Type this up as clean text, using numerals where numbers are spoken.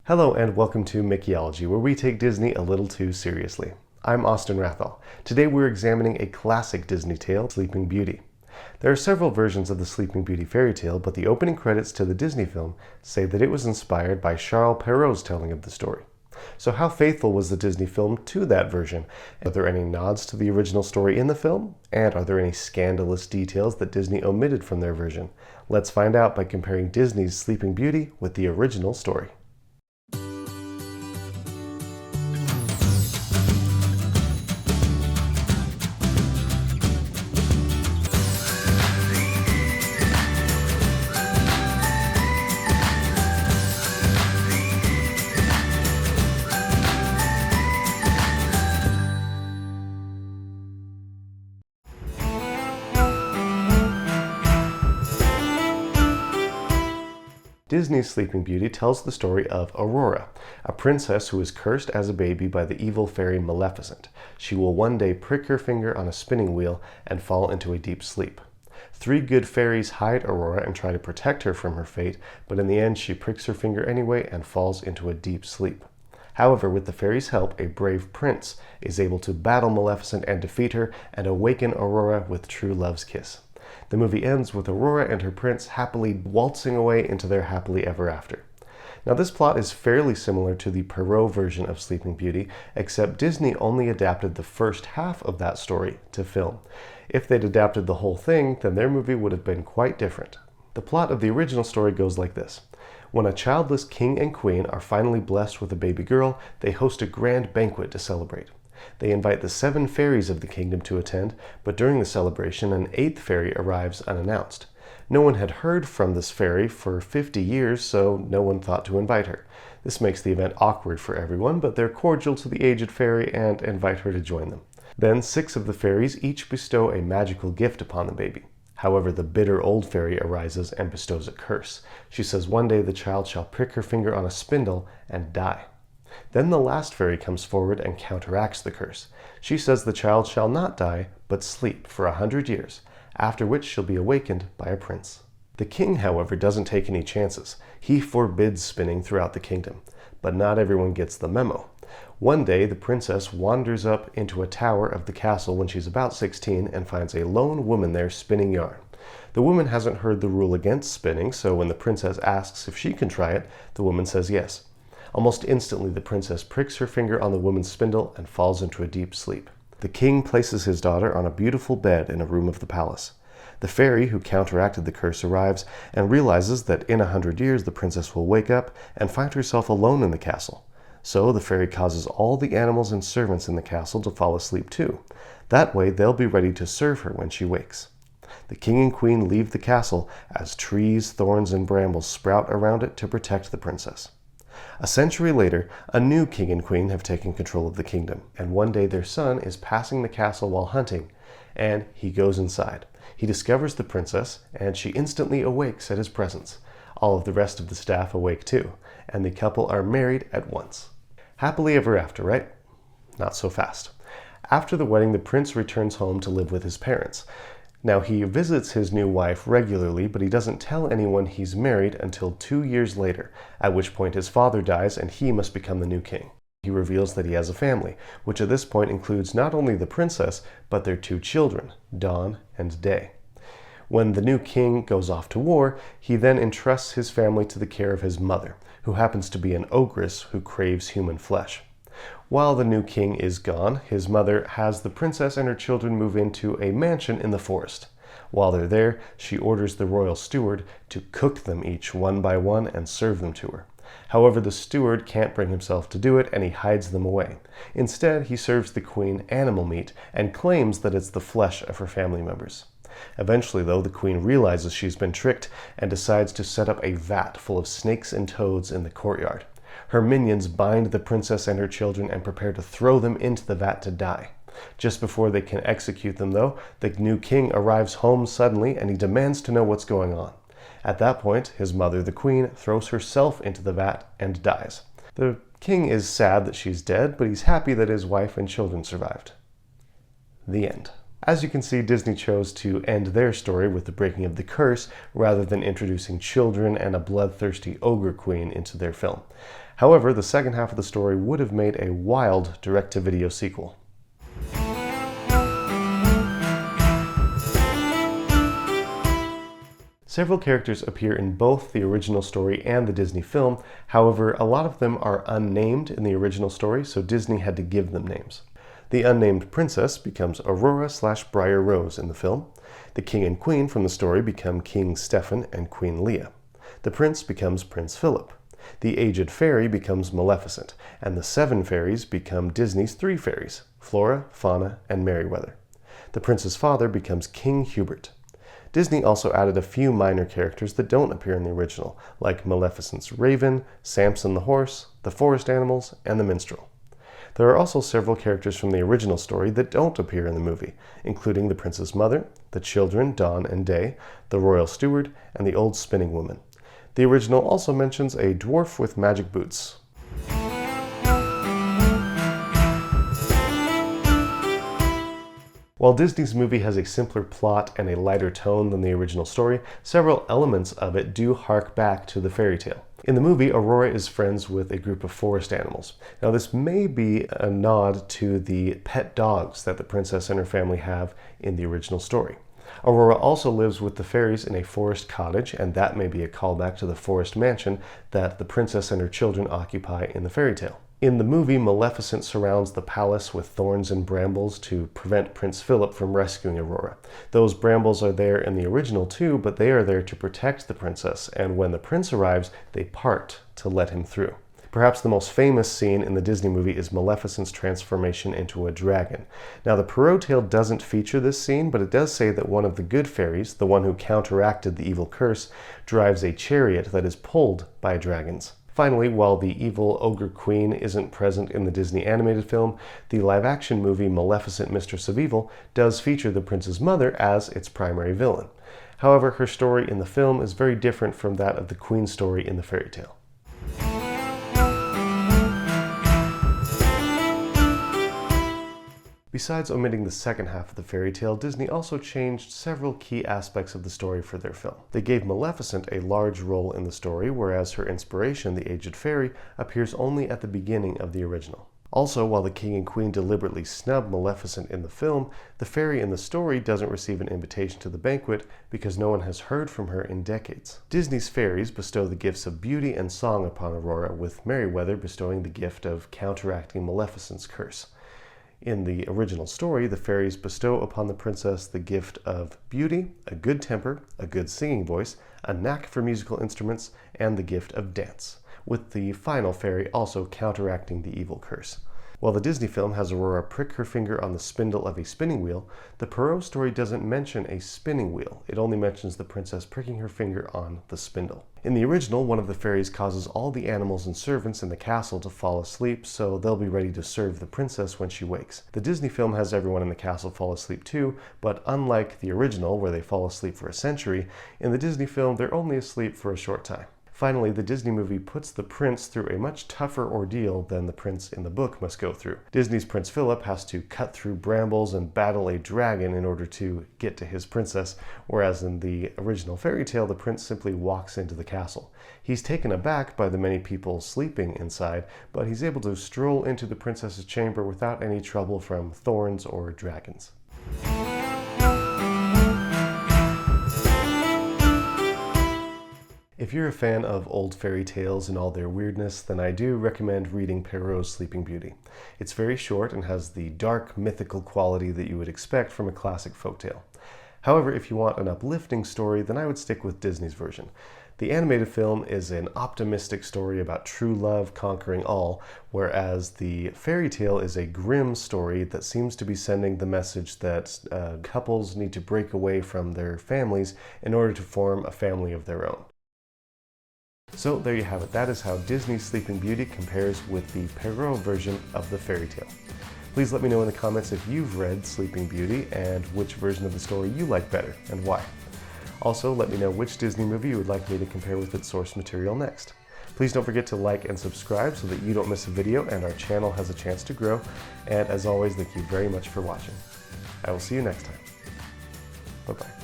Hello and welcome to Mickeyology, where we take Disney a little too seriously. I'm Austin Rathall. Today we're examining a classic Disney tale, Sleeping Beauty. There are several versions of the Sleeping Beauty fairy tale, but the opening credits to the Disney film say that it was inspired by Charles Perrault's telling of the story. So how faithful was the Disney film to that version? Are there any nods to the original story in the film? And are there any scandalous details that Disney omitted from their version? Let's find out by comparing Disney's Sleeping Beauty with the original story. Disney's Sleeping Beauty tells the story of Aurora, a princess who is cursed as a baby by the evil fairy Maleficent. She will one day prick her finger on a spinning wheel and fall into a deep sleep. Three good fairies hide Aurora and try to protect her from her fate, but in the end she pricks her finger anyway and falls into a deep sleep. However, with the fairies' help, a brave prince is able to battle Maleficent and defeat her and awaken Aurora with true love's kiss. The movie ends with Aurora and her prince happily waltzing away into their happily ever after. Now this plot is fairly similar to the Perrault version of Sleeping Beauty, except Disney only adapted the first half of that story to film. If they'd adapted the whole thing, then their movie would have been quite different. The plot of the original story goes like this. When a childless king and queen are finally blessed with a baby girl, they host a grand banquet to celebrate. They invite the 7 fairies of the kingdom to attend, but during the celebration, an 8th fairy arrives unannounced. No one had heard from this fairy for 50 years, so no one thought to invite her. This makes the event awkward for everyone, but they're cordial to the aged fairy and invite her to join them. Then 6 of the fairies each bestow a magical gift upon the baby. However, the bitter old fairy arises and bestows a curse. She says one day the child shall prick her finger on a spindle and die. Then the last fairy comes forward and counteracts the curse. She says the child shall not die, but sleep for 100 years, after which she'll be awakened by a prince. The king, however, doesn't take any chances. He forbids spinning throughout the kingdom, but not everyone gets the memo. One day, the princess wanders up into a tower of the castle when she's about 16 and finds a lone woman there spinning yarn. The woman hasn't heard the rule against spinning, so when the princess asks if she can try it, the woman says yes. Almost instantly, the princess pricks her finger on the woman's spindle and falls into a deep sleep. The king places his daughter on a beautiful bed in a room of the palace. The fairy who counteracted the curse arrives and realizes that in 100 years the princess will wake up and find herself alone in the castle. So the fairy causes all the animals and servants in the castle to fall asleep too. That way they'll be ready to serve her when she wakes. The king and queen leave the castle as trees, thorns, and brambles sprout around it to protect the princess. A century later, a new king and queen have taken control of the kingdom, and one day their son is passing the castle while hunting, and he goes inside. He discovers the princess, and she instantly awakes at his presence. All of the rest of the staff awake too, and the couple are married at once. Happily ever after, right? Not so fast. After the wedding, the prince returns home to live with his parents. Now, he visits his new wife regularly, but he doesn't tell anyone he's married until 2 years later, at which point his father dies and he must become the new king. He reveals that he has a family, which at this point includes not only the princess, but their 2 children, Dawn and Day. When the new king goes off to war, he then entrusts his family to the care of his mother, who happens to be an ogress who craves human flesh. While the new king is gone, his mother has the princess and her children move into a mansion in the forest. While they're there, she orders the royal steward to cook them each one by one and serve them to her. However, the steward can't bring himself to do it and he hides them away. Instead, he serves the queen animal meat and claims that it's the flesh of her family members. Eventually, though, the queen realizes she's been tricked and decides to set up a vat full of snakes and toads in the courtyard. Her minions bind the princess and her children and prepare to throw them into the vat to die. Just before they can execute them, though, the new king arrives home suddenly and he demands to know what's going on. At that point, his mother, the queen, throws herself into the vat and dies. The king is sad that she's dead, but he's happy that his wife and children survived. The end. As you can see, Disney chose to end their story with the breaking of the curse rather than introducing children and a bloodthirsty ogre queen into their film. However, the second half of the story would have made a wild direct-to-video sequel. Several characters appear in both the original story and the Disney film. However, a lot of them are unnamed in the original story, so Disney had to give them names. The unnamed princess becomes Aurora/Briar Rose in the film. The king and queen from the story become King Stefan and Queen Leah. The prince becomes Prince Philip. The aged fairy becomes Maleficent, and the 7 fairies become Disney's 3 fairies, Flora, Fauna, and Merryweather. The prince's father becomes King Hubert. Disney also added a few minor characters that don't appear in the original, like Maleficent's raven, Samson the horse, the forest animals, and the minstrel. There are also several characters from the original story that don't appear in the movie, including the prince's mother, the children Dawn and Day, the royal steward, and the old spinning woman. The original also mentions a dwarf with magic boots. While Disney's movie has a simpler plot and a lighter tone than the original story, several elements of it do hark back to the fairy tale. In the movie, Aurora is friends with a group of forest animals. Now, this may be a nod to the pet dogs that the princess and her family have in the original story. Aurora also lives with the fairies in a forest cottage, and that may be a callback to the forest mansion that the princess and her children occupy in the fairy tale. In the movie, Maleficent surrounds the palace with thorns and brambles to prevent Prince Philip from rescuing Aurora. Those brambles are there in the original too, but they are there to protect the princess, and when the prince arrives, they part to let him through. Perhaps the most famous scene in the Disney movie is Maleficent's transformation into a dragon. Now, the Perrault tale doesn't feature this scene, but it does say that one of the good fairies, the one who counteracted the evil curse, drives a chariot that is pulled by dragons. Finally, while the evil ogre queen isn't present in the Disney animated film, the live-action movie Maleficent, Mistress of Evil does feature the prince's mother as its primary villain. However, her story in the film is very different from that of the queen's story in the fairy tale. Besides omitting the second half of the fairy tale, Disney also changed several key aspects of the story for their film. They gave Maleficent a large role in the story, whereas her inspiration, the aged fairy, appears only at the beginning of the original. Also, while the king and queen deliberately snub Maleficent in the film, the fairy in the story doesn't receive an invitation to the banquet because no one has heard from her in decades. Disney's fairies bestow the gifts of beauty and song upon Aurora, with Merryweather bestowing the gift of counteracting Maleficent's curse. In the original story, the fairies bestow upon the princess the gift of beauty, a good temper, a good singing voice, a knack for musical instruments, and the gift of dance, with the final fairy also counteracting the evil curse. While the Disney film has Aurora prick her finger on the spindle of a spinning wheel, the Perrault story doesn't mention a spinning wheel. It only mentions the princess pricking her finger on the spindle. In the original, one of the fairies causes all the animals and servants in the castle to fall asleep, so they'll be ready to serve the princess when she wakes. The Disney film has everyone in the castle fall asleep too, but unlike the original, where they fall asleep for a century, in the Disney film they're only asleep for a short time. Finally, the Disney movie puts the prince through a much tougher ordeal than the prince in the book must go through. Disney's Prince Philip has to cut through brambles and battle a dragon in order to get to his princess, whereas in the original fairy tale, the prince simply walks into the castle. He's taken aback by the many people sleeping inside, but he's able to stroll into the princess's chamber without any trouble from thorns or dragons. If you're a fan of old fairy tales and all their weirdness, then I do recommend reading Perrault's Sleeping Beauty. It's very short and has the dark, mythical quality that you would expect from a classic folktale. However, if you want an uplifting story, then I would stick with Disney's version. The animated film is an optimistic story about true love conquering all, whereas the fairy tale is a grim story that seems to be sending the message that couples need to break away from their families in order to form a family of their own. So there you have it. That is how Disney's Sleeping Beauty compares with the Perrault version of the fairy tale. Please let me know in the comments if you've read Sleeping Beauty and which version of the story you like better and why. Also, let me know which Disney movie you would like me to compare with its source material next. Please don't forget to like and subscribe so that you don't miss a video and our channel has a chance to grow. And as always, thank you very much for watching. I will see you next time. Bye-bye.